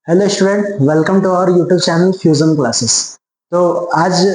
Hello student, welcome to our YouTube channel Fusion Classes. तो आज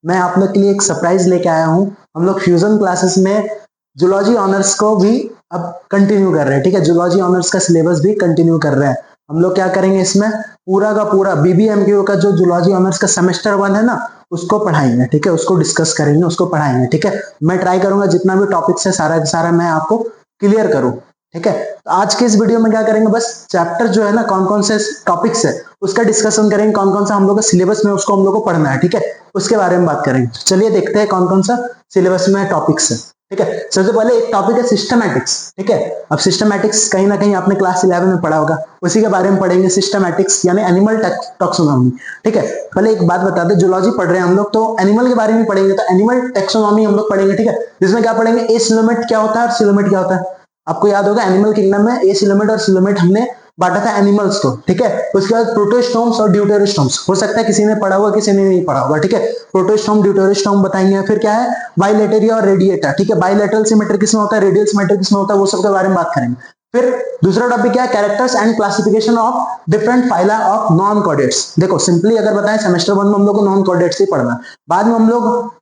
मैं आप लोग के लिए एक सरप्राइज लेके आया हूँ। हम लोग फ्यूजन क्लासेस में जूलॉजी ऑनर्स को भी अब कंटिन्यू कर रहे हैं। ठीक है, जूलॉजी ऑनर्स का सिलेबस भी कंटिन्यू कर रहे हैं। हम लोग क्या करेंगे, इसमें पूरा का पूरा बीबीएमक्यू का जो जूलॉजी ऑनर्स का सेमेस्टर 1 है ना, उसको पढ़ाएंगे। ठीक है, उसको डिस्कस करेंगे, उसको पढ़ाएंगे। ठीक है, मैं ट्राई करूंगा जितना भी टॉपिक्स है सारा सारा मैं आपको क्लियर करूं। ठीक है, तो आज के इस वीडियो में क्या करेंगे, बस चैप्टर जो है ना, कौन कौन से टॉपिक्स है उसका डिस्कशन करेंगे, कौन कौन सा हम लोग का सिलेबस में उसको हम लोग को पढ़ना है। ठीक है, उसके बारे में बात करेंगे। चलिए देखते हैं कौन कौन सा सिलेबस में टॉपिक्स है। ठीक है, सबसे पहले एक टॉपिक है सिस्टमैटिक्स। ठीक है, अब सिस्टमैटिक्स कहीं ना कहीं आपने क्लास 11 में पढ़ा होगा, उसी के बारे में पढ़ेंगे। सिस्टमैटिक्स यानी एनिमल टैक्सोनॉमी। ठीक है, पहले एक बात बता दे, जूलॉजी पढ़ रहे हैं हम लोग तो एनिमल के बारे में पढ़ेंगे, तो एनिमल टैक्सोनॉमी हम लोग पढ़ेंगे। ठीक है, जिसमें क्या पढ़ेंगे, एसिलोमेट क्या होता है और सिलोमेट क्या होता है। आपको याद होगा एनिमल किंगडम में एसिलोमेट और सिलोमेट हमने बांटा था एनिमल्स को। ठीक है, उसके बाद प्रोटोस्टोम्स और ड्यूटेरोस्टोम्स, हो सकता है किसी ने पढ़ा हुआ किसी ने नहीं पढ़ा होगा। ठीक है, प्रोटोस्टोम ड्यूटेरोस्टोम बताएंगे। फिर क्या है, बाइलेटरी और रेडिएटा। ठीक है, बाइलेटरल सिमेट्री किसमें होता है, रेडियल सिमेट्री किसमें होता है, वो सब के बारे में बात करेंगे। फिर दूसरा टॉपिक क्या है, characters and classification of different phyla of non chordates. देखो सिंपली अगर बताएं, सेमेस्टर 1 में हम लोग को नॉन कॉर्डेट्स ही पढ़ना है। बाद में हम लोग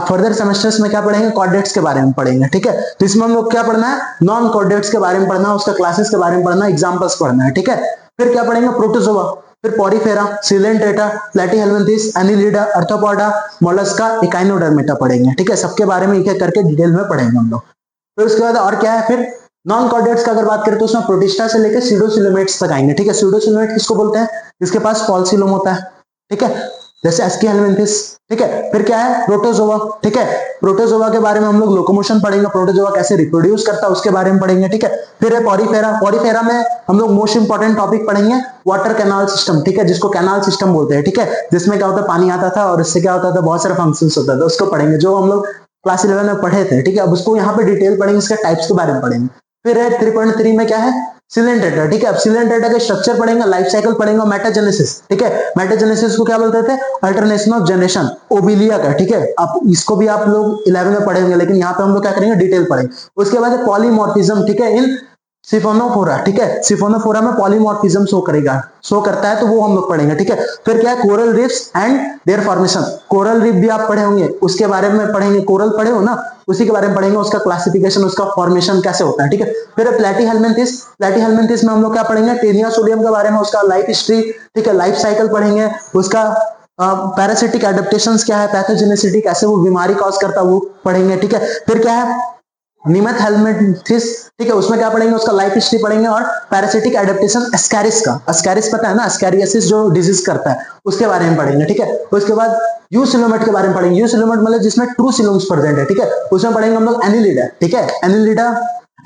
फर्दर सेमेस्टर्स में क्या पढ़ेंगे, कॉर्डेट्स के बारे में पढ़ेंगे। ठीक है, तो इसमें हम लोग क्या पढ़ना है, नॉन कॉर्डेट्स के बारे में पढ़ना है, उसका क्लासेस के बारे में पढ़ना है, एग्जांपल्स पढ़ना है। ठीक है, फिर क्या पढ़ेंगे, प्रोटोजोआ, फिर Porifera, Coelenterata, Platyhelminthes, Annelida, arthropoda, Mollusca, Echinodermata पढ़ेंगे। ठीक है, सबके बारे में एक एक करके डिटेल में पढ़ेंगे हम लोग। फिर उसके बाद और क्या है, फिर नॉन कॉर्डेट्स का अगर बात करें तो उसमें प्रोटिस्टा से लेकर सीडोसिलोमेट्स तक आएंगे। ठीक है, सीडोसिलोमेट किसको बोलते हैं, जिसके पास पॉल्सिलोम होता है। ठीक है, जैसे एस्की हेलमिन्थिस। ठीक है, फिर क्या है, प्रोटोजोआ। ठीक है, प्रोटोजोआ के बारे में हम लोग लोकोमोशन पढ़ेंगे, प्रोटोजोआ कैसे रिप्रोड्यूस करता है उसके बारे में पढ़ेंगे। ठीक है, फिर है पॉरीफेरा। पॉरीफेरा में हम लोग मोस्ट इंपॉर्टेंट टॉपिक पढ़ेंगे, वाटर कैनाल सिस्टम। ठीक है, जिसको कैनाल सिस्टम बोलते हैं। ठीक है, जिसमें क्या होता है, पानी आता था और इससे क्या होता था, बहुत सारे फंक्शंस होता था, उसको पढ़ेंगे, जो हम लोग क्लास 11 में पढ़े थे। ठीक है, अब उसको यहाँ पे डिटेल पढ़ेंगे, इसके टाइप्स के बारे में पढ़ेंगे। फिर है 3.3 में क्या है, सिलेंट्रेटा। ठीक है, अब सिलेंट्रेटा के स्ट्रक्चर पढ़ेंगे, लाइफ साइकिल पढ़ेंगे और मेटाजेनेसिस। ठीक है, मेटाजेनेसिस को क्या बोलते थे, अल्टरनेशन ऑफ जनरेशन, ओबिलिया का। ठीक है, आप इसको भी आप लोग 11 में पढ़ेंगे, लेकिन यहाँ पे हम लोग क्या करेंगे, डिटेल पढ़ेंगे। उसके बाद है पॉलीमॉर्फिज्म। ठीक है, इन सिफोनोफोरा। ठीक है, सिफोनोफोरा में पॉलीमॉर्फिज्म शो करता है, तो वो हम लोग पढ़ेंगे। ठीक है, फिर क्या है, coral reefs and there formation. Coral reef भी आप पढ़े होंगे, उसके बारे में पढ़ेंगे। कोरल पढ़े हो ना, उसी के बारे में पढ़ेंगे, उसका क्लासिफिकेशन, उसका फॉर्मेशन कैसे होता है। ठीक है, फिर प्लेटीहेल्मिन्थिस। प्लेटीहेल्मिन्थिस में हम लोग क्या पढ़ेंगे, टेनियासोलियम के बारे में, उसका लाइफ हिस्ट्री। ठीक है, लाइफ साइकिल पढ़ेंगे, उसका पैरासिटिक एडेप्टेशंस क्या है, पैथोजेनेसिटी कैसे वो बीमारी कॉज करता है वो पढ़ेंगे। ठीक है, फिर क्या है, निमथ हेल्मिन्थिस। ठीक है, उसमें क्या पढ़ेंगे, उसका लाइफ हिस्ट्री पढ़ेंगे और पैरासिटिक एडेप्टेशन एस्कैरिस का। एस्कैरिस पता है ना, एस्कैरियोसिस जो डिजीज करता है, उसके बारे में पढ़ेंगे। ठीक है, उसके बाद यूसिलोमेट के बारे में पढ़ेंगे। यूसिलोमेट मतलब जिसमें ट्रू सिलोम्स प्रेजेंट है। ठीक है, उसमें पढ़ेंगे हम लोग एनिलिडा। ठीक है, एनिलिडा,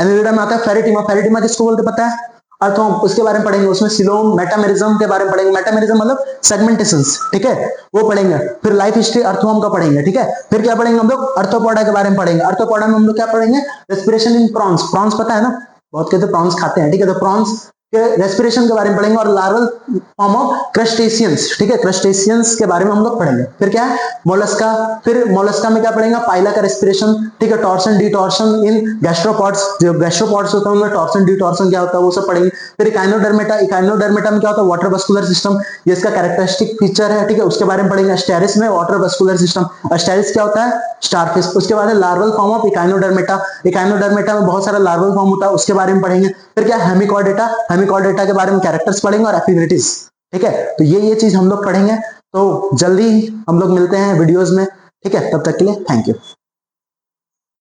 एनिलिडा में आता है फेरिटिमा। फेरिटिमा किसको बोलते पता है, अर्थोम, उसके बारे में पढ़ेंगे। उसमें सिलोम, मेटामेरिज्म के बारे में पढ़ेंगे। मेटामेरिज्म मतलब सेगमेंटेशंस। ठीक है, वो पढ़ेंगे। फिर लाइफ हिस्ट्री अर्थोम का पढ़ेंगे। ठीक है, फिर क्या पढ़ेंगे हम लोग, अर्थोपोडा के बारे में पढ़ेंगे। अर्थोपोडा में हम लोग क्या पढ़ेंगे, रेस्पिरेशन इन प्रॉन्स। प्रॉन्स पता है ना, बहुत कहते प्रॉन्स खाते हैं। ठीक है, तो प्रॉन्स के रेस्पिरेशन के बारे में पढ़ेंगे और लार्वल फॉर्म ऑफ क्रस्टेशियंस। ठीक है, क्रस्टेशियंस के बारे में हम लोग पढ़ेंगे। फिर क्या है, मोलस्का। फिर मोलस्का में क्या पढ़ेंगे, पाइला का रेस्पिरेशन। ठीक है, टॉर्सन डिटॉर्सन इन गैस्ट्रोपॉड्स, जो गैस्ट्रोपॉड्स होता है उनमें टॉर्सन डिटॉर्सन क्या होता है वो सब पढ़ेंगे। फिर इकाइनोडर्मेटा। इकाइनोडर्मेटा में क्या होता है, वाटर वस्कुलर सिस्टम, ये इसका कैरेक्टरिस्टिक फीचर है। ठीक है, उसके बारे में पढ़ेंगे। एस्टेरिस में वाटर वस्कुलर सिस्टम। एस्टेरिस क्या होता है, स्टारफिश। उसके बाद larval form of Echinodermata. Echinodermata में बहुत सारा लार्वल फॉर्म होता है, उसके बारे में पढ़ेंगे। फिर क्या, हेमिकॉर्डेटा। हेमिकॉर्डेटा के बारे में कैरेक्टर्स पढ़ेंगे और एफिनिटीज। ठीक है, तो ये चीज हम लोग पढ़ेंगे। तो जल्दी हम लोग मिलते हैं वीडियोस में। ठीक है, तब तक के लिए थैंक यू।